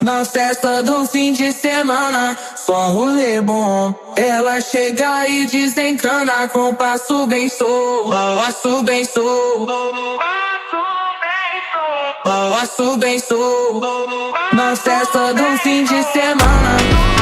Na festa do fim de semana, só rolê bom. Ela chega e desencana com passo bem solto, passo bem solto, passo bem solto. Na festa do fim de semana.